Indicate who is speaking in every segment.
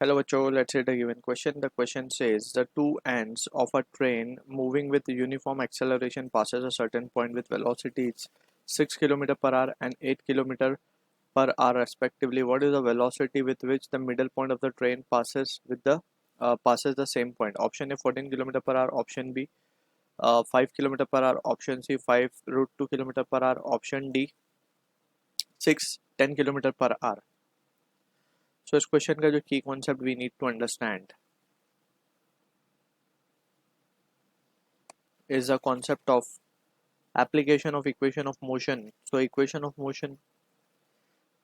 Speaker 1: Hello, Bacho. Let's hit a given question. The question says the two ends of a train moving with uniform acceleration passes a certain point with velocities 6 km per hour and 8 km per hour respectively. What is the velocity with which the middle point of the train passes the same point? Option A 14 km per hour. Option B 5 km per hour. Option C 5√2 km per hour. Option D 10 km per hour. So इस question का जो की concept we need to understand is the concept of application of equation of motion. So equation of motion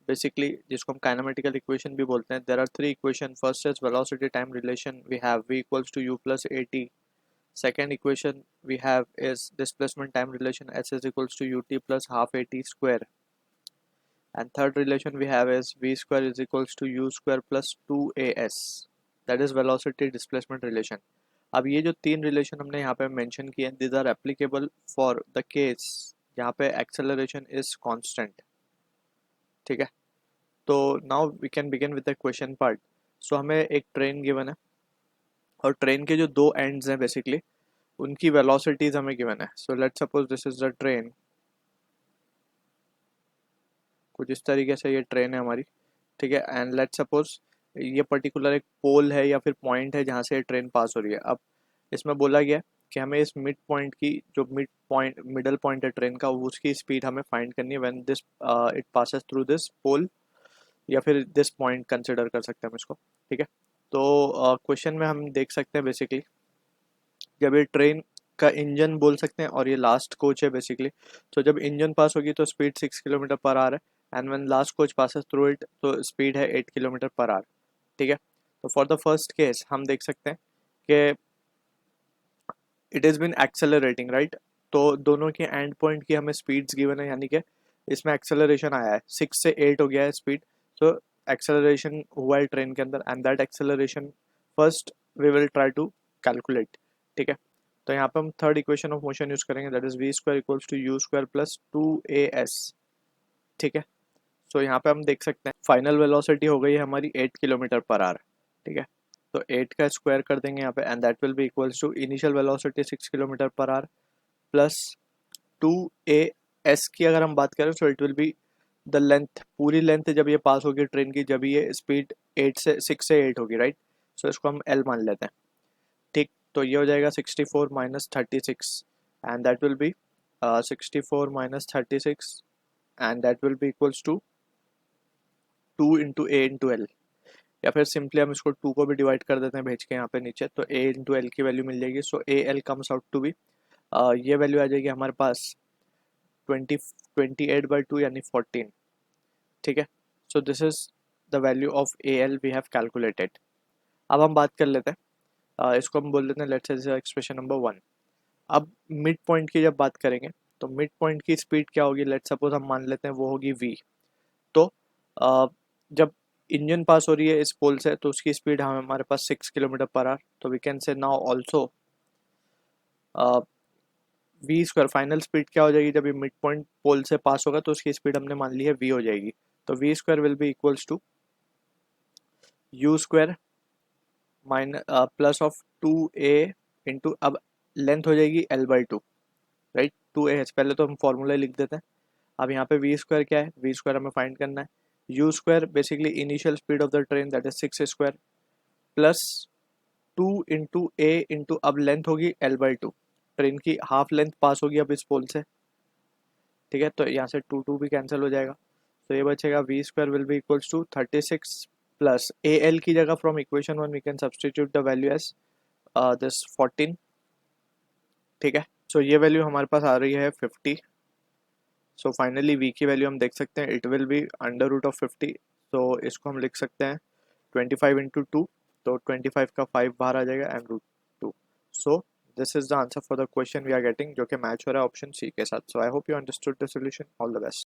Speaker 1: basically जिसको हम kinematical equation भी बोलते हैं. There are three equation. First is velocity time relation. We have v equals to u plus at. Second equation we have is displacement time relation. S is equals to ut plus half at square. And third relation we have is v square is equals to u square plus 2as. That is velocity displacement relation. अब ये जो तीन relation हमने यहाँ पे mention किए these are applicable for the case यहाँ पे एक्सेलरेशन इज कांस्टेंट. ठीक है, तो now we can begin with the question part. So हमें एक ट्रेन गिवन है और ट्रेन के जो दो एंड्स हैं बेसिकली उनकी वेलोसिटीज हमें गिवन है. So let's suppose this is the train. कुछ इस तरीके से ये ट्रेन है हमारी. ठीक है, एंड लेट्स सपोज ये पर्टिकुलर एक पोल है या फिर पॉइंट है जहाँ से ट्रेन पास हो रही है. अब इसमें बोला गया कि हमें इस मिड पॉइंट की जो मिडल पॉइंट है ट्रेन का उसकी स्पीड हमें फाइंड करनी है when this it passes through this pole या फिर दिस पॉइंट कंसिडर कर सकते हैं हम इसको. ठीक है, तो क्वेश्चन में हम देख सकते हैं बेसिकली जब ये ट्रेन का इंजन बोल सकते हैं और ये लास्ट कोच है बेसिकली. तो जब इंजन पास होगी तो स्पीड 6 किलोमीटर पर आवर है and when last coach passes through it तो स्पीड है 8 किलोमीटर पर आवर. ठीक है, तो फॉर द फर्स्ट केस हम देख सकते हैं कि it is been accelerating right. तो दोनों के एंड पॉइंट की हमें स्पीड्स गिवन है यानी कि इसमें एक्सेलरेशन आया है 6 से 8 हो गया है स्पीड. तो एक्सेलरेशन हुआ है ट्रेन के अंदर and that acceleration first we will try to calculate. ठीक है, तो यहाँ पे हम third equation of motion use करेंगे that is v square equals to u square plus 2as. ठीक है, सो यहाँ पे हम देख सकते हैं फाइनल वेलोसिटी हो गई है हमारी 8 किलोमीटर पर आवर. ठीक है, तो 8 का स्क्वायर कर देंगे यहाँ पे and that will be equals to initial velocity 6 kilometre per hour plus 2as की अगर हम बात करें तो it will be the length, पूरी लेंथ जब ये पास होगी ट्रेन की जब ये स्पीड 6 से 8 होगी राइट. सो इसको हम l मान लेते हैं. ठीक, तो ये हो जाएगा 64 minus 36 and that will be 64 minus 36 and that will be equals to 2 into A into L. या फिर सिंपली हम इसको 2 को भी डिवाइड कर देते हैं भेज के यहाँ पे नीचे तो a इंटू एल की वैल्यू मिल जाएगी. So a L comes out to be ये वैल्यू आ जाएगी हमारे पास 28/2 यानी 14. ठीक है, so this is the value of a L we have calculated. अब हम बात कर लेते हैं इसको हम बोल देते हैं लेट्स से एक्सप्रेशन नंबर 1. अब मिड पॉइंट की जब बात करेंगे तो मिड पॉइंट की स्पीड क्या होगी लेट्स सपोज हम मान लेते हैं वो होगी v. तो जब इंजन पास हो रही है इस पोल से तो उसकी स्पीड हमारे पास 6 किलोमीटर पर आवर. तो we can say now also we square final speed क्या हो जाएगी जब ये मिड पॉइंट पोल से पास होगा तो उसकी स्पीड हमने मान ली है v हो जाएगी. तो v square will be equals to u square minus plus of 2a into अब लेंथ हो जाएगी l/2 राइट. 2a पहले तो हम फॉर्मूला लिख देते हैं. अब यहाँ पे वी स्क्वायर क्या है, वी स्क्वायर हमें फाइंड करना है. You square basically initial speed of the train that is 6 square plus 2 into A into अब लेंथ होगी l/2. ट्रेन की हाफ लेंथ पास होगी अब इस पोल से. ठीक है, तो यहाँ से 2 भी कैंसिल हो जाएगा. तो ये बचेगा v square will be equals to 36 plus a l की जगह from equation 1 we can substitute the value as this 14. ठीक है, सो ये वैल्यू हमारे पास आ रही है 50. सो फाइनली v की वैल्यू हम देख सकते हैं it will be under root of 50. तो इसको हम लिख सकते हैं 25 इंटू 2. तो 25 का 5 बाहर आ जाएगा and √2. So this is the answer for the question we are getting जो कि मैच हो रहा है ऑप्शन सी के साथ. So I hope you understood the solution. All the best.